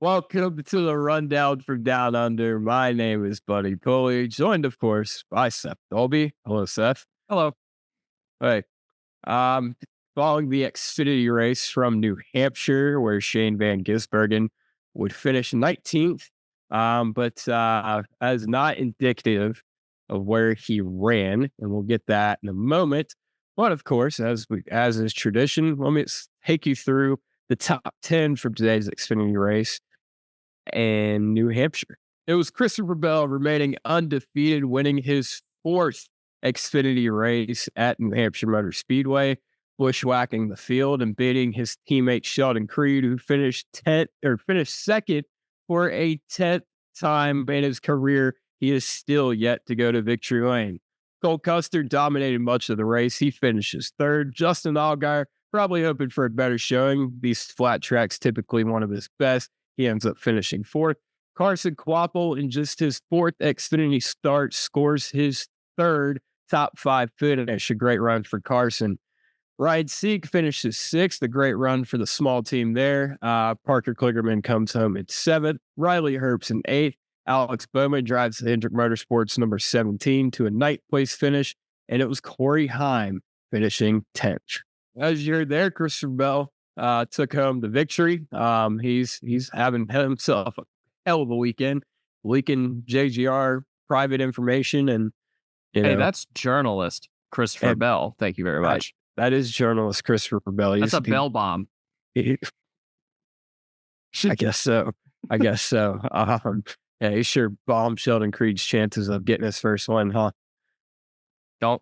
Welcome to the Rundown from Down Under. My name is Buddy Pulley, joined, of course, by Seth Dolby. Hello, Seth. Hello. Hey, um, following the Xfinity race from New Hampshire, where Shane Van Gisbergen would finish 19th, but as not indicative of where he ran, and we'll get that in a moment. But of course, as is tradition, let me take you through the top 10 from today's Xfinity race in New Hampshire. It was Christopher Bell remaining undefeated, winning his fourth Xfinity race at New Hampshire Motor Speedway, bushwhacking the field and beating his teammate Sheldon Creed, who finished second for a 10th time in his career. He is still yet to go to victory lane. Cole Custer dominated much of the race. He finishes third. Justin Allgaier probably hoping for a better showing. These flat tracks typically one of his best. He ends up finishing fourth. Carson Kvapil, in just his fourth Xfinity start, scores his third top five finish. A great run for Carson. Ryan Sieg finishes sixth. A great run for the small team there. Parker Kligerman comes home at seventh. Riley Herbst in eighth. Alex Bowman drives the Hendrick Motorsports number 17 to a ninth place finish. And it was Corey Heim finishing 10th. As you heard there, Christopher Bell took home the victory. He's having himself a hell of a weekend, leaking JGR private information, and hey, that's journalist Christopher Bell. Thank you very much. That is journalist Christopher Bell. That's a Bell bomb. I guess so. Yeah, he sure bombed Sheldon Creed's chances of getting his first one, huh? Don't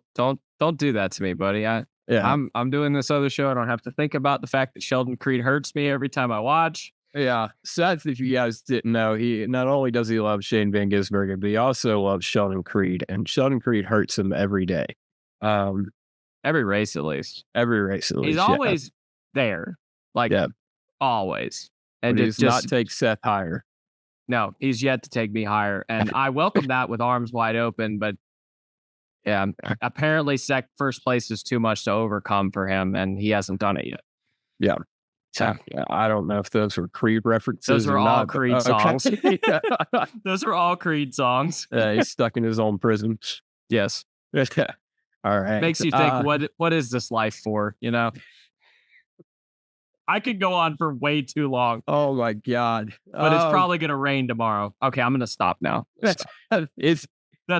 do that to me, buddy. I'm doing this other show. I don't have to think about the fact that Sheldon Creed hurts me every time I watch. Yeah. Seth, if you guys didn't know, he not only does he love Shane Van Gisbergen, but he also loves Sheldon Creed, and Sheldon Creed hurts him every day. Every race, at least. He's always there. Always. And he does not take Seth higher. No, he's yet to take me higher. And I welcome that with arms wide open, but yeah, apparently first place is too much to overcome for him, and he hasn't done it yet. Yeah. So, I don't know if those were Creed references. Those were all Creed songs. Okay. Those were all Creed songs. He's stuck in his own prison. Yes. All right. Makes you think, what is this life for? You know? I could go on for way too long. Oh my God. But it's probably going to rain tomorrow. Okay, I'm going to stop now. That's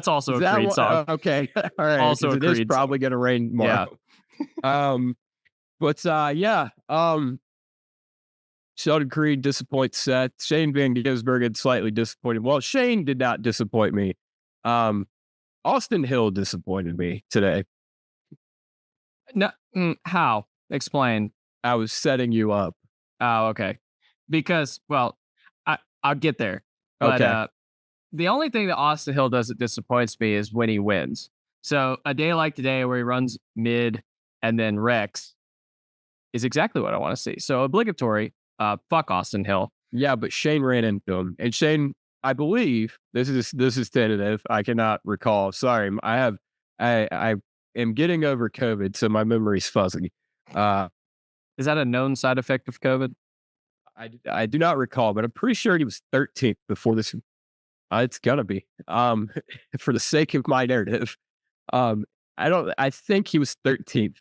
also a Creed song. Okay. All right. Also it is probably going to rain tomorrow. Yeah. Sheldon Creed disappoints Seth. Shane Van Gisbergen slightly disappointed. Well, Shane did not disappoint me. Austin Hill disappointed me today. No, how? Explain. I was setting you up. Oh, okay. Because, well, I'll get there. But, okay. The only thing that Austin Hill does that disappoints me is when he wins. So a day like today where he runs mid and then wrecks is exactly what I want to see. So obligatory, fuck Austin Hill. Yeah, but Shane ran into him. And Shane, I believe, this is tentative. I cannot recall. Sorry, I am getting over COVID, so my memory's fuzzy. Is that a known side effect of COVID? I do not recall, but I'm pretty sure he was 13th before this. It's gonna be. For the sake of my narrative, I think he was 13th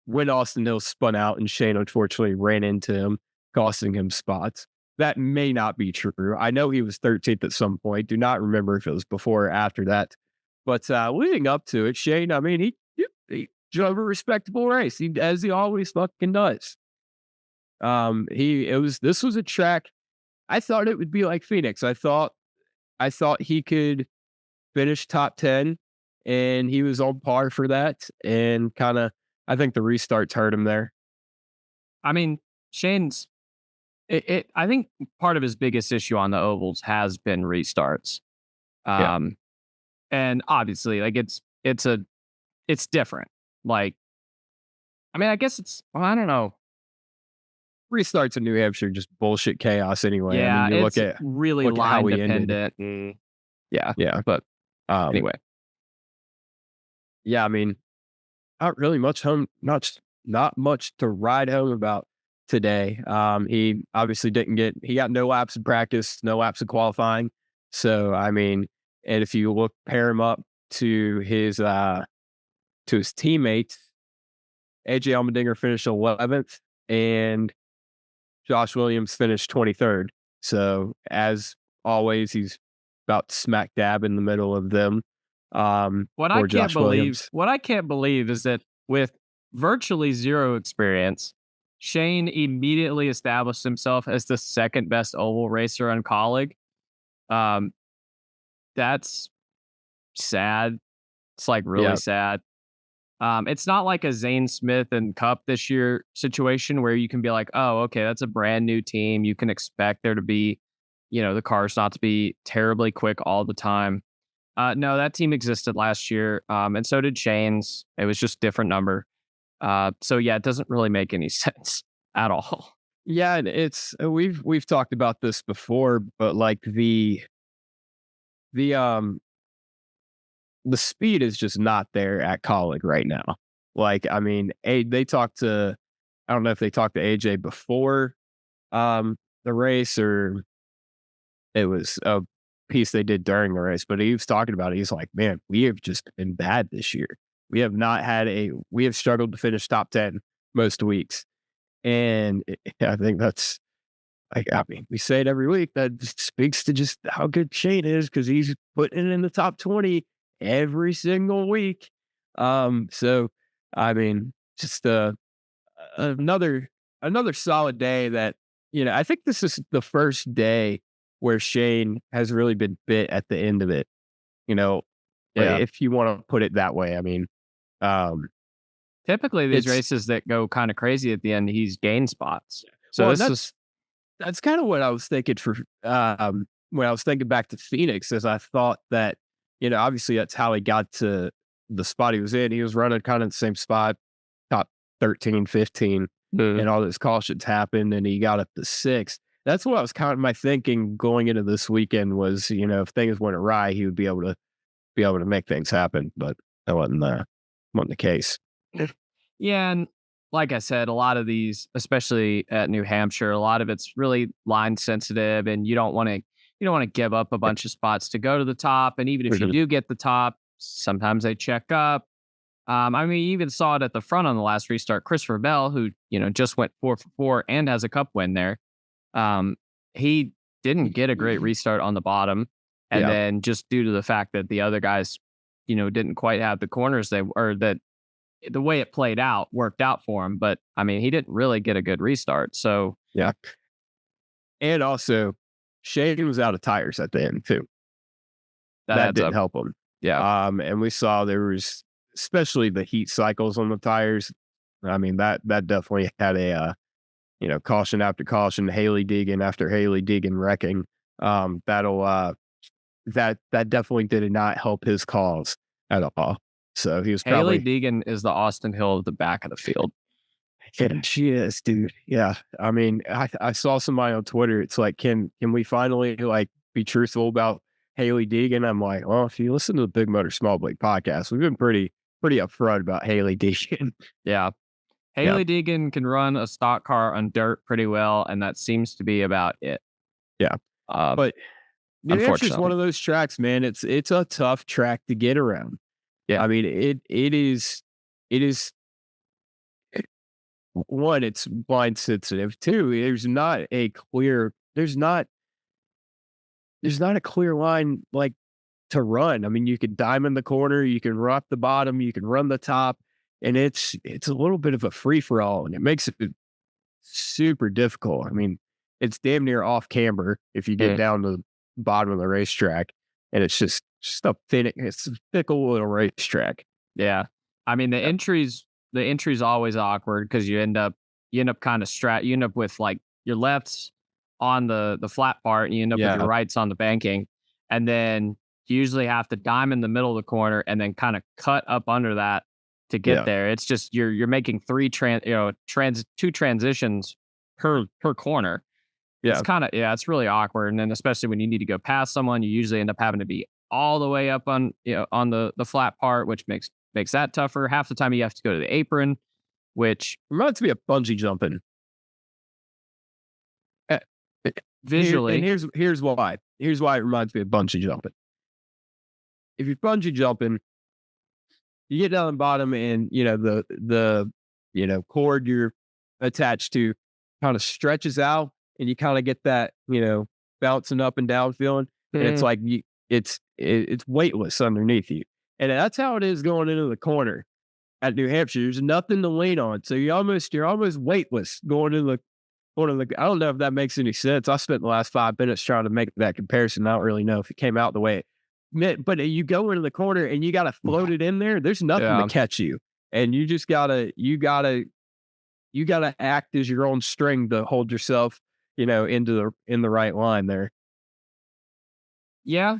when Austin Hill spun out and Shane unfortunately ran into him, costing him spots. That may not be true. I know he was 13th at some point. Do not remember if it was before or after that. But leading up to it, Shane, I mean, he drove a respectable race, as he always fucking does. This was a track. I thought it would be like Phoenix. I thought he could finish top 10, and he was on par for that. And I think the restarts hurt him there. I mean, Shane's. I think part of his biggest issue on the ovals has been restarts. And obviously, like it's different. Like, I mean, I guess I don't know. Restarts in New Hampshire, just bullshit chaos anyway. Yeah, I mean, look at line dependent. Yeah. But anyway. Yeah, I mean, not really much home, not much to ride home about today. He obviously he got no laps in practice, no laps in qualifying. So, I mean, and if you pair him up to his teammates, AJ Allmendinger finished 11th and Josh Williams finished 23rd. So, as always, he's about smack dab in the middle of them. For Josh Williams. What I can't believe is that with virtually zero experience, Shane immediately established himself as the second best oval racer on Colleague. That's sad. It's like really sad. It's not like a Zane Smith and Cup this year situation where you can be like, oh, okay, that's a brand new team. You can expect there to be, the cars not to be terribly quick all the time. No, that team existed last year, and so did Shane's. It was just different number. So yeah, it doesn't really make any sense at all. Yeah, and it's we've talked about this before, but like the speed is just not there at Colleague right now. Like, I mean, I don't know if they talked to AJ before the race or it was a piece they did during the race, but he was talking about it. He's like, man, we have just been bad this year. We have struggled to finish top 10 most weeks. And I think that's, like, I mean, we say it every week. That just speaks to just how good Shane is because he's putting it in the top 20 every single week. So, I mean, just another solid day that, I think this is the first day where Shane has really been bit at the end of it, if you want to put it that way. I mean, typically these races that go kind of crazy at the end, he's gained spots. So that's kind of what I was thinking when I was thinking back to Phoenix, as I thought that, obviously that's how he got to the spot he was in. He was running kind of the same spot, top 13, 15, and all those cautions happened, and he got up to 6th. That's what I was kind of my thinking going into this weekend was, if things went awry, he would be able to make things happen, but that wasn't the case. Yeah, and like I said, a lot of these, especially at New Hampshire, a lot of it's really line sensitive, and you don't want to give up a bunch of spots to go to the top. And even if you do get the top, sometimes they check up. I mean, you even saw it at the front on the last restart. Christopher Bell, who just went 4 for 4 and has a cup win there, he didn't get a great restart on the bottom, and then just due to the fact that the other guys, didn't quite have the corners that the way it played out worked out for him. But I mean, he didn't really get a good restart. So yeah, and also Shane was out of tires at the end too. That didn't help him. Yeah. And we saw there was, especially the heat cycles on the tires. I mean, that definitely had a, caution after caution, Haley Deegan after Haley Deegan wrecking. That definitely did not help his cause at all. So he was Haley Deegan is the Austin Hill of the back of the field. Yeah, she is, dude. Yeah. I mean, I saw somebody on Twitter. It's like, can we finally be truthful about Haley Deegan? I'm like, well, if you listen to the Big Motor Small Blade podcast, we've been pretty upfront about Haley Deegan. Yeah. Haley Deegan can run a stock car on dirt pretty well, and that seems to be about it. Yeah. But New Hampshire is one of those tracks, man. It's a tough track to get around. Yeah. I mean, it is one, it's blind sensitive. Two, there's not a clear line to run. I mean, you can diamond the corner, you can rock the bottom, you can run the top, and it's a little bit of a free for all, and it makes it super difficult. I mean, it's damn near off camber if you get down to the bottom of the racetrack, and it's just it's a fickle little racetrack. Yeah. I mean, the entry's always awkward because you end up kind of you end up with your lefts on the flat part, and you end up with your rights on the banking, and then you usually have to diamond the middle of the corner and then kind of cut up under that to get there. It's just you're making two transitions per corner. Yeah. It's really awkward. And then especially when you need to go past someone, you usually end up having to be all the way up on the flat part, which makes that tougher. Half the time you have to go to the apron, which reminds me of bungee jumping. visually. Here's why. Here's why it reminds me of bungee jumping. If you're bungee jumping, you get down the bottom, and the cord you're attached to kind of stretches out, and you kind of get that bouncing up and down feeling, and it's Mm. like it's weightless underneath you, and that's how it is going into the corner at New Hampshire. There's nothing to lean on, so you're almost weightless going into the corner. I don't know if that makes any sense. I spent the last 5 minutes trying to make that comparison. I don't really know if it came out the way it meant, but you go into the corner and you got to float it in there. There's nothing to Yeah. catch you, and you just gotta act as your own string to hold yourself, in the right line there. Yeah.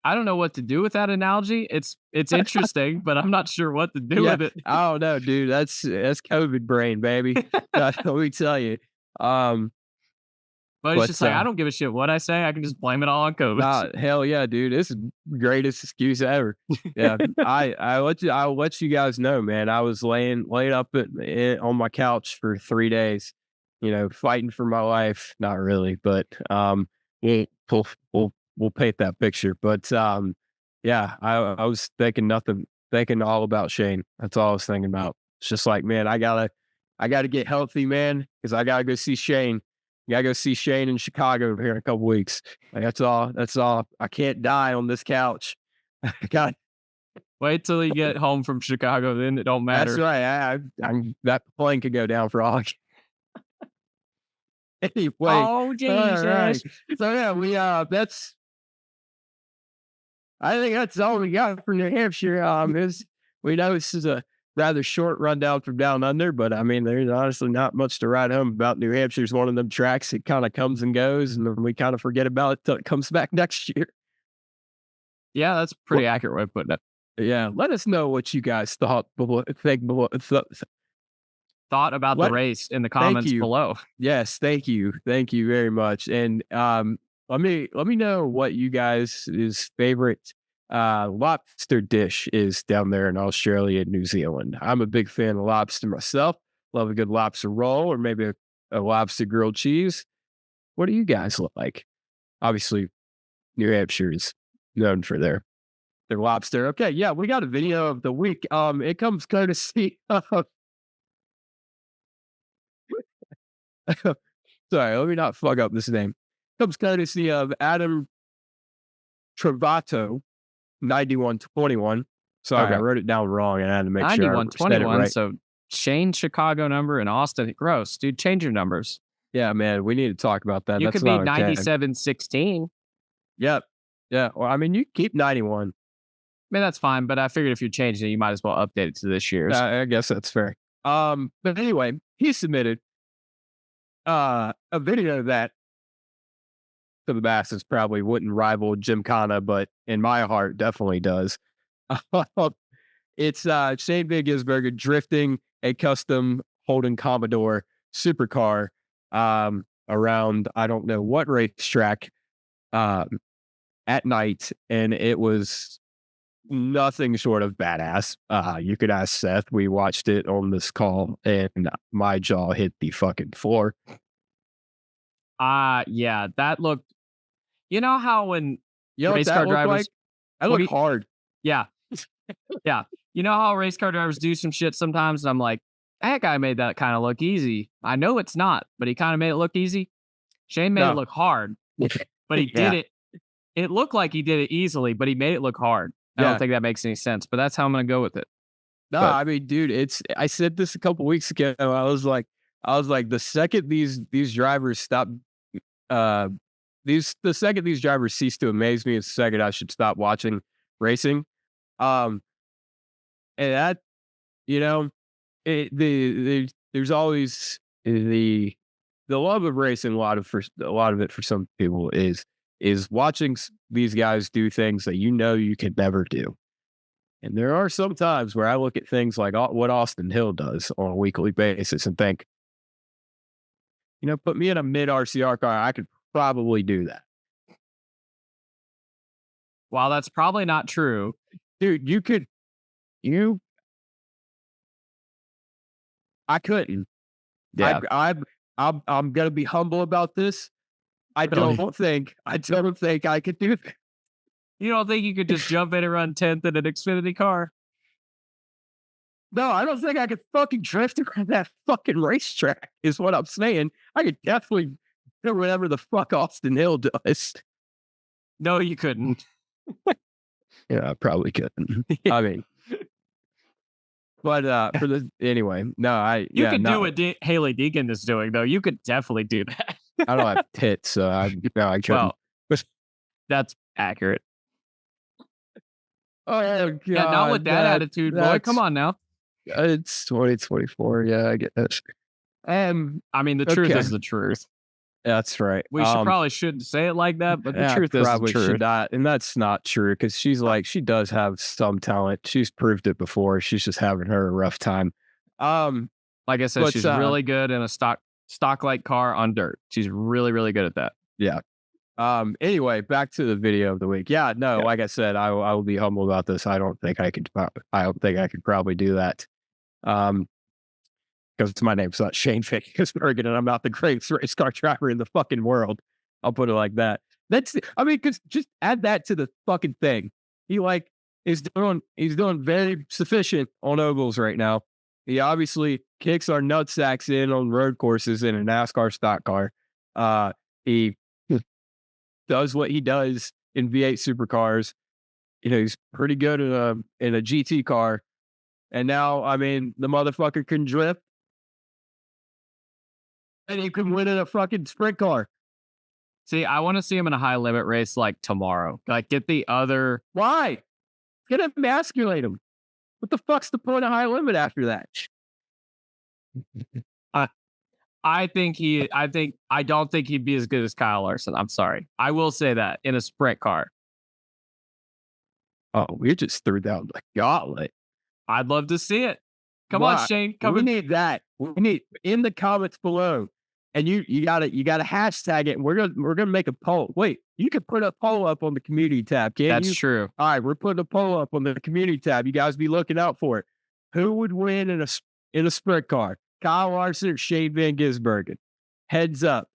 I don't know what to do with that analogy. It's interesting, but I'm not sure what to do Yeah, with it. I don't know, dude. That's COVID brain, baby. Let me tell you. But it's But just like, I don't give a shit what I say. I can just blame it all on COVID. hell yeah, dude. This is the greatest excuse ever. Yeah, I'll let you guys know, man. I was laying up on my couch for 3 days, fighting for my life. Not really, but we'll we'll paint that picture. But yeah, I was thinking all about Shane. That's all I was thinking about. It's just like, man, I gotta get healthy, man, because I gotta go see Shane. You gotta go see Shane in Chicago here in a couple weeks. Like, that's all. That's all. I can't die on this couch. God, Wait till you get home from Chicago, then it don't that's matter. right. That plane could go down for all. Anyway, Oh, all Jesus. right. So yeah, that's. I think that's all we got for New Hampshire. We know this is a rather short rundown from down under, but I mean, there's honestly not much to write home about. New Hampshire's one of them tracks. It kind of comes and goes, and then we kind of forget about it till it comes back next year. Yeah, that's a pretty accurate way of putting it. Yeah, let us know what you guys thought. Thought about the What? race in the Thank comments you. below. Yes, thank you very much. And let me know what you guys' favorite lobster dish is down there in Australia and New Zealand. I'm a big fan of lobster myself. Love a good lobster roll, or maybe a lobster grilled cheese. What do you guys like? Obviously, New Hampshire is known for their lobster. Okay, yeah, we got a video of the week. It comes courtesy of sorry, let me not fuck up this name. Comes courtesy of Adam Travato, 9121. Sorry, I Okay. wrote it down wrong and I had to make sure I said it 9121. right. So Shane Chicago number and Austin. Gross. Dude, change your numbers. Yeah, man, we need to talk about that. You That's could be not okay. 9716. Yep. Yeah. Well, I mean, you keep 91. I mean, that's fine, but I figured if you're changing it, you might as well update it to this year's. I guess that's fair. But anyway, he submitted a video that to the masses probably wouldn't rival Gymkhana, but in my heart definitely does. It's Shane Van Gisbergen drifting a custom Holden Commodore supercar around I don't know what racetrack at night, and it was nothing short of badass. You could ask Seth. We watched it on this call, and my jaw hit the fucking floor. Yeah, that looked. You know how when You know race what car that looked drivers, like? That what looked do you- hard. yeah, yeah, you know how race car drivers do some shit sometimes, and I'm like, that guy made that kind of look easy. I know it's not, but he kind of made it look easy. Shane made it No. look hard, but he did it. It looked like he did it easily, but he made it look hard. I Yeah. don't think that makes any sense, but that's how I'm gonna go with it. No, But- I mean, dude, I said this a couple weeks ago. I was like, the second these drivers stop, the second these drivers cease to amaze me, it's the second I should stop watching racing. And that, you know, there's always the love of racing. A lot of it for some people is watching these guys do things that you could never do. And there are some times where I look at things like what Austin Hill does on a weekly basis and think, put me in a mid RCR car, I could probably do that. While that's probably not true, Dude, I couldn't. yeah, I'm gonna be humble about this. I don't think I could do that. You don't think you could just jump in and run 10th in an Xfinity car? No, I don't think I could fucking drift around that fucking racetrack, is what I'm saying. I could definitely do whatever the fuck Austin Hill does. No, you couldn't. Yeah, I probably couldn't. I mean, but for the anyway, no, you could do what Haley Deegan is doing, though. You could definitely do that. I don't have tits, so I couldn't. Well, that's accurate. Oh God, yeah, not with that attitude, boy. Come on now. It's 2024. Yeah, I get that. I mean, the truth is the truth. That's right. We probably shouldn't say it like that, but the truth is the truth. Should not, and that's not true because she's like, she does have some talent. She's proved it before. She's just having her a rough time. Like I said, she's really good in a stock like car on dirt. She's really, really good at that. Yeah. Anyway, back to the video of the week. Yeah, no, like I said, I will be humble about this. I don't think I could probably do that. Because my name's not Shane Gisbergen and I'm not the greatest race car driver in the fucking world. I'll put it like that. Because just add that to the fucking thing. He he's doing very sufficient on ovals right now. He obviously kicks our nutsacks in on road courses in a NASCAR stock car. He does what he does in V8 supercars. You know, he's pretty good in a GT car. And now, I mean, the motherfucker can drift. And he can win in a fucking sprint car. See, I want to see him in a high limit race like tomorrow. Like, get the other. Why? Get him, emasculate him. What the fuck's the point of high limit after that? I don't think he'd be as good as Kyle Larson. I'm sorry. I will say that in a sprint car. Oh, we just threw down the gauntlet. I'd love to see it. Come on, Shane. We need that. We need in the comments below. And you gotta hashtag it. And we're gonna make a poll. Wait, you could put a poll up on the community tab, can't you? That's true. All right, we're putting a poll up on the community tab. You guys be looking out for it. Who would win in a sprint car? Kyle Larson or Shane Van Gisbergen? Heads up.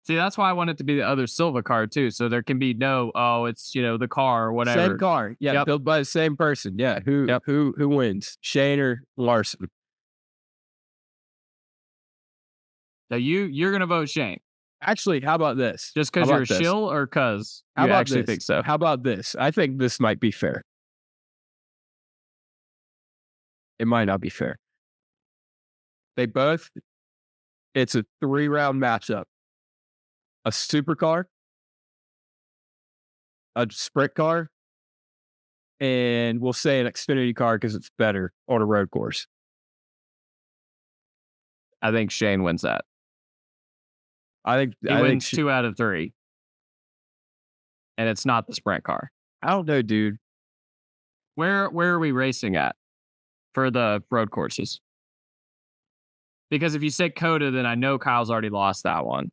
See, that's why I want it to be the other Silva car too. So there can be no, it's the car or whatever. Same car. Yeah, built by the same person. Yeah. Who wins? Shane or Larson? So you're gonna vote Shane. Actually, how about this? Just because you're a shill or because you actually think so? How about this? I think this might be fair. It might not be fair. It's a 3-round matchup. A supercar, a sprint car, and we'll say an Xfinity car because it's better on a road course. I think Shane wins that. I think he wins 2 out of 3. And it's not the sprint car. I don't know, dude. Where are we racing at for the road courses? Because if you say Coda, then I know Kyle's already lost that one.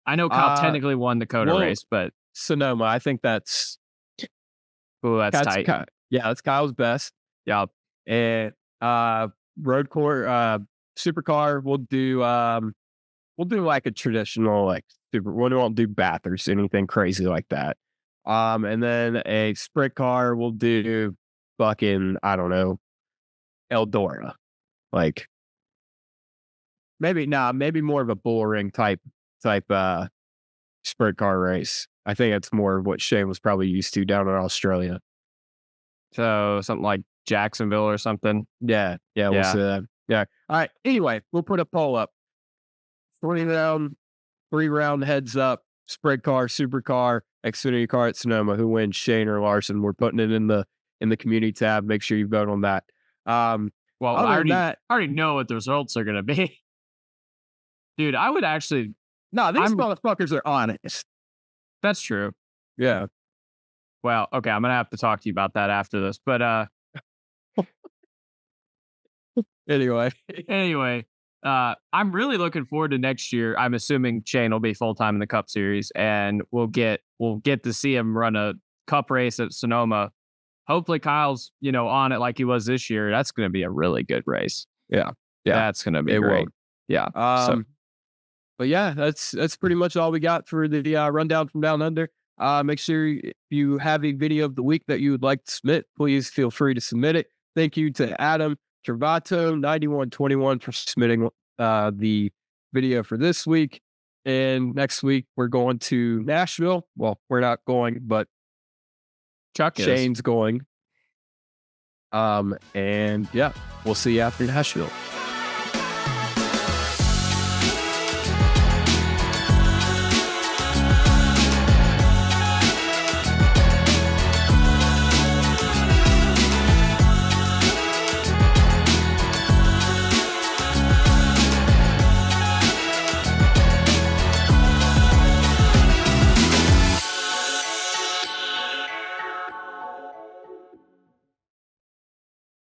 I know Kyle technically won the Coda race, but Sonoma, I think that's tight. Yeah, that's Kyle's best. Yeah. And road course, supercar, we'll do like a traditional like super. We won't do Bathurst, anything crazy like that. And then a sprint car, we'll do fucking, I don't know, Eldora, like maybe more of a bull ring type sprint car race. I think it's more of what Shane was probably used to down in Australia. So something like Jacksonville or something. Yeah, we'll see that. Yeah. All right. Anyway, we'll put a poll up. 3-round heads up. Sprint car, supercar, Xfinity car at Sonoma. Who wins, Shane or Larson? We're putting it in the community tab. Make sure you vote on that. Well, I already know what the results are going to be. Dude, I would actually. No, these motherfuckers are honest. That's true. Yeah. Well, okay, I'm going to have to talk to you about that after this. But Anyway, I'm really looking forward to next year. I'm assuming Shane will be full-time in the Cup Series, and we'll get to see him run a Cup race at Sonoma. Hopefully Kyle's, on it like he was this year. That's going to be a really good race. Yeah. That's going to be great. Yeah. But yeah, that's pretty much all we got for the rundown from Down Under. Make sure if you have a video of the week that you would like to submit, please feel free to submit it. Thank you to Adam Travato 9121 for submitting the video for this week. And next week we're going to Nashville. Well, we're not going, but Shane's going. And yeah, we'll see you after Nashville.